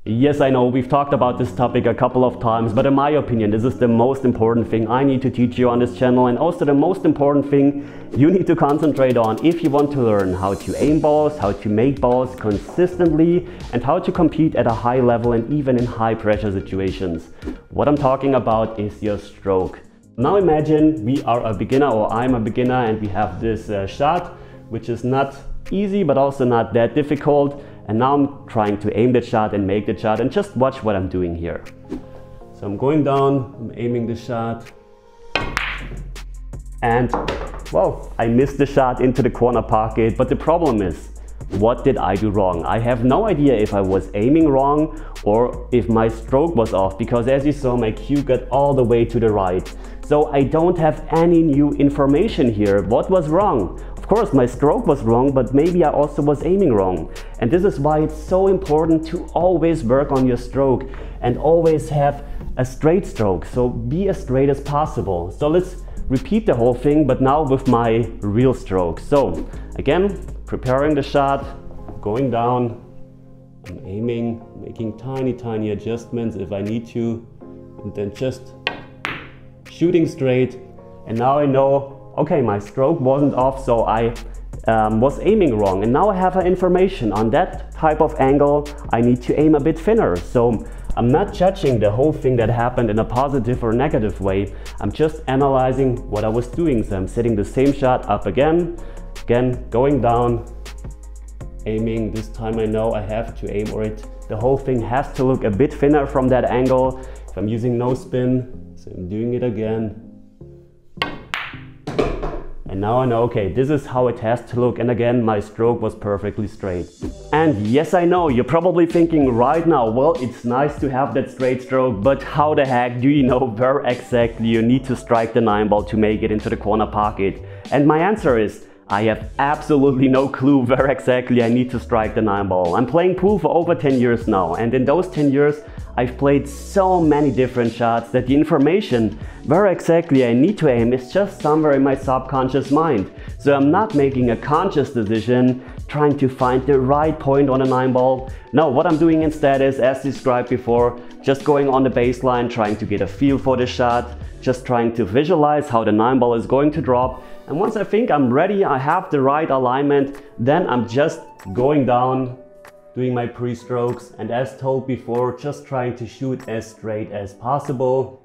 Yes, I know we've talked about this topic a couple of times, but in my opinion, this is the most important thing I need to teach you on this channel, and also the most important thing you need to concentrate on if you want to learn how to aim balls, how to make balls consistently, and how to compete at a high level and even in high pressure situations. What I'm talking about is your stroke. Now imagine we are a beginner, or I'm a beginner, and we have this shot, which is not easy but also not that difficult. And now I'm trying to aim the shot and make the shot, and just watch what I'm doing here. So I'm going down, I'm aiming the shot, and well, I missed the shot into the corner pocket. But the problem is, what did I do wrong? I have no idea if I was aiming wrong or if my stroke was off, because as you saw, my cue got all the way to the right. So I don't have any new information here. What was wrong? Of course, my stroke was wrong, but maybe I also was aiming wrong. And this is why it's so important to always work on your stroke and always have a straight stroke. So be as straight as possible. So let's repeat the whole thing, but now with my real stroke. So again, preparing the shot, going down, I'm aiming, making tiny adjustments if I need to, and then just shooting straight. And now I know, okay, my stroke wasn't off, so I was aiming wrong. And now I have information on that type of angle. I need to aim a bit thinner. So I'm not judging the whole thing that happened in a positive or negative way. I'm just analyzing what I was doing. So I'm setting the same shot up again, going down, aiming. This time I know I have to aim, or the whole thing has to look a bit thinner from that angle. If I'm using no spin, so I'm doing it again. And now I know, okay, this is how it has to look. And again, my stroke was perfectly straight. And yes, I know, you're probably thinking right now, well, it's nice to have that straight stroke, but how the heck do you know where exactly you need to strike the 9-ball to make it into the corner pocket? And my answer is, I have absolutely no clue where exactly I need to strike the 9-ball. I'm playing pool for over 10 years now, and in those 10 years, I've played so many different shots that the information where exactly I need to aim is just somewhere in my subconscious mind. So I'm not making a conscious decision trying to find the right point on a 9-ball. No, what I'm doing instead is, as described before, just going on the baseline, trying to get a feel for the shot, just trying to visualize how the 9-ball is going to drop. And once I think I'm ready, I have the right alignment, then I'm just going down, doing my pre-strokes, and as told before, just trying to shoot as straight as possible.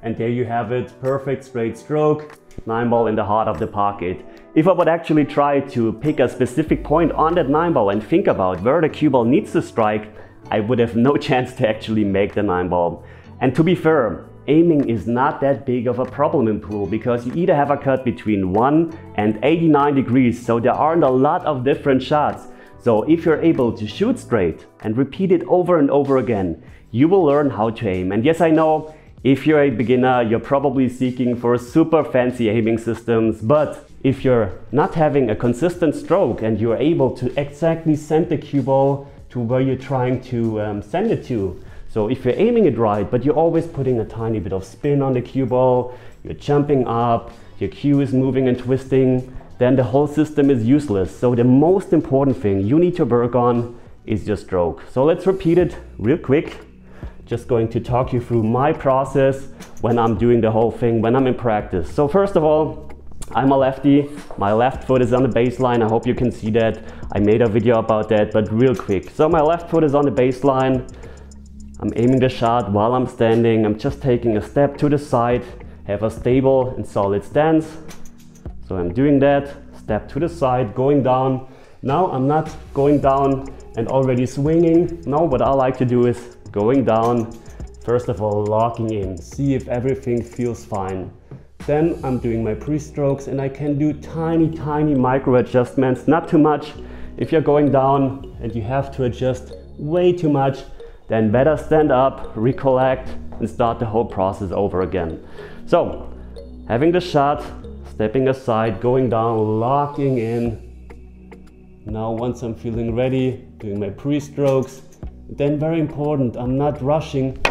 And there you have it, perfect straight stroke, 9-ball in the heart of the pocket. If I would actually try to pick a specific point on that 9-ball and think about where the cue ball needs to strike, I would have no chance to actually make the 9-ball. And to be fair, aiming is not that big of a problem in pool, because you either have a cut between 1 and 89 degrees, so there aren't a lot of different shots. So if you're able to shoot straight and repeat it over and over again, you will learn how to aim. And yes, I know, if you're a beginner, you're probably seeking for super fancy aiming systems, but if you're not having a consistent stroke and you're able to exactly send the cue ball to where you're trying to send it to, so if you're aiming it right, but you're always putting a tiny bit of spin on the cue ball, you're jumping up, your cue is moving and twisting, then the whole system is useless. So the most important thing you need to work on is your stroke. So let's repeat it real quick. Just going to talk you through my process when I'm doing the whole thing, when I'm in practice. So first of all, I'm a lefty. My left foot is on the baseline. I hope you can see that. I made a video about that, but real quick. So my left foot is on the baseline. I'm aiming the shot while I'm standing. I'm just taking a step to the side, have a stable and solid stance. So I'm doing that, step to the side, going down. Now I'm not going down and already swinging. No, what I like to do is going down. First of all, locking in, see if everything feels fine. Then I'm doing my pre-strokes, and I can do tiny micro adjustments, not too much. If you're going down and you have to adjust way too much, then better stand up, recollect, and start the whole process over again. So, having the shot, stepping aside, going down, locking in. Now once I'm feeling ready, doing my pre-strokes. Then very important, I'm not rushing.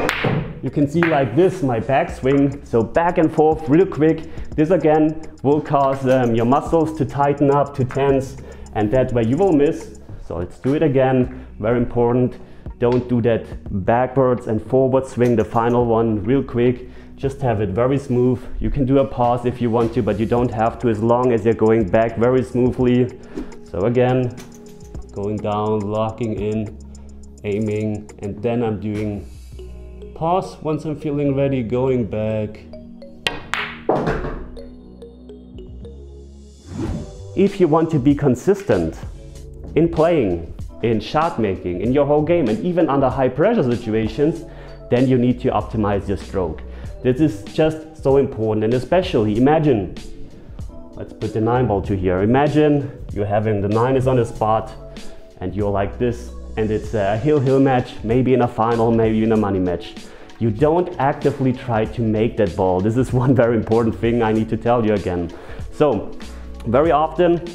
You can see like this, my backswing, so back and forth real quick. This again will cause your muscles to tighten up, to tense, and that way you will miss. So let's do it again. very important. Don't do that backwards and forward swing, the final one, real quick. Just have it very smooth. You can do a pause if you want to, but you don't have to, as long as you're going back very smoothly. So again, going down, locking in, aiming, and then I'm doing pause once I'm feeling ready, going back. If you want to be consistent in playing, in shot making, in your whole game, and even under high pressure situations, then you need to optimize your stroke. This is just so important, and especially imagine, let's put the 9 ball to here. Imagine you're having the 9 is on the spot and you're like this, and it's a hill match, maybe in a final, maybe in a money match. You don't actively try to make that ball. This is one very important thing I need to tell you again. So very often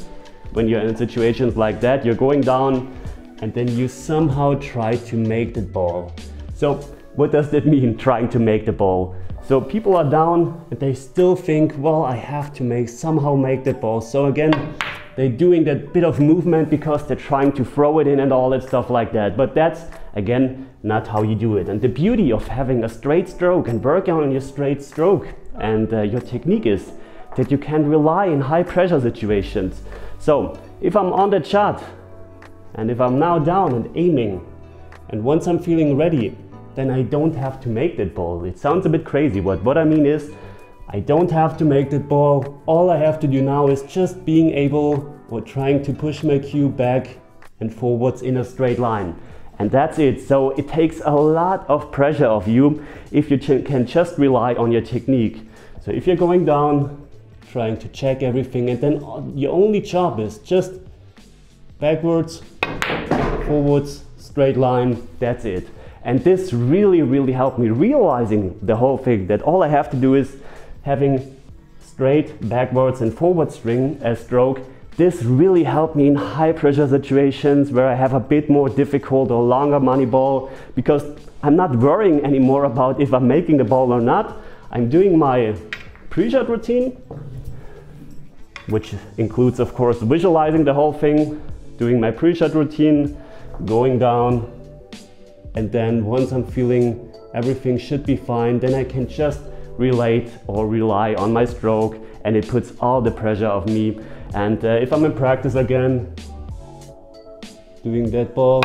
when you're in situations like that, you're going down and then you somehow try to make that ball. So what does that mean, trying to make the ball? So people are down and they still think, well, I have to somehow make that ball. So again, they're doing that bit of movement because they're trying to throw it in and all that stuff like that. But that's, again, not how you do it. And the beauty of having a straight stroke and working on your straight stroke and your technique is that you can rely in high pressure situations. So if I'm on that shot and if I'm now down and aiming, and once I'm feeling ready, then I don't have to make that ball. It sounds a bit crazy, but what I mean is I don't have to make that ball. All I have to do now is just being able or trying to push my cue back and forwards in a straight line. And that's it. So it takes a lot of pressure off you if you can just rely on your technique. So if you're going down, trying to check everything, and then your only job is just backwards, forwards, straight line, that's it. And this really helped me realizing the whole thing, that all I have to do is having straight backwards and forward swing as stroke. This really helped me in high pressure situations where I have a bit more difficult or longer money ball, because I'm not worrying anymore about if I'm making the ball or not. I'm doing my pre-shot routine, which includes, of course, visualizing the whole thing, doing my pre-shot routine, going down, and then once I'm feeling everything should be fine, then I can just relate or rely on my stroke, and it puts all the pressure off me. And if I'm in practice again, doing that ball,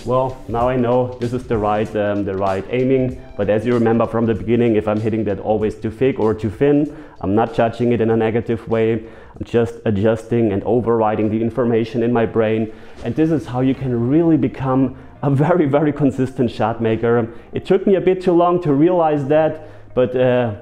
well, now I know this is the right aiming. But as you remember from the beginning, if I'm hitting that always too thick or too thin, I'm not judging it in a negative way. I'm just adjusting and overriding the information in my brain. And this is how you can really become a very consistent shot maker. It took me a bit too long to realize that, but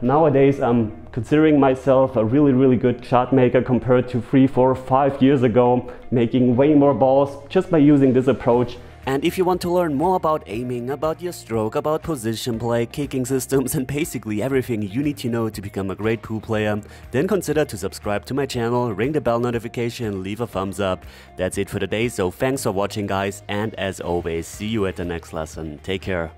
nowadays I'm considering myself a really good shot maker compared to 3, 4, 5 years ago, making way more balls just by using this approach. And if you want to learn more about aiming, about your stroke, about position play, kicking systems, and basically everything you need to know to become a great pool player, then consider to subscribe to my channel, ring the bell notification, leave a thumbs up. That's it for today, so thanks for watching guys, and as always, see you at the next lesson. Take care.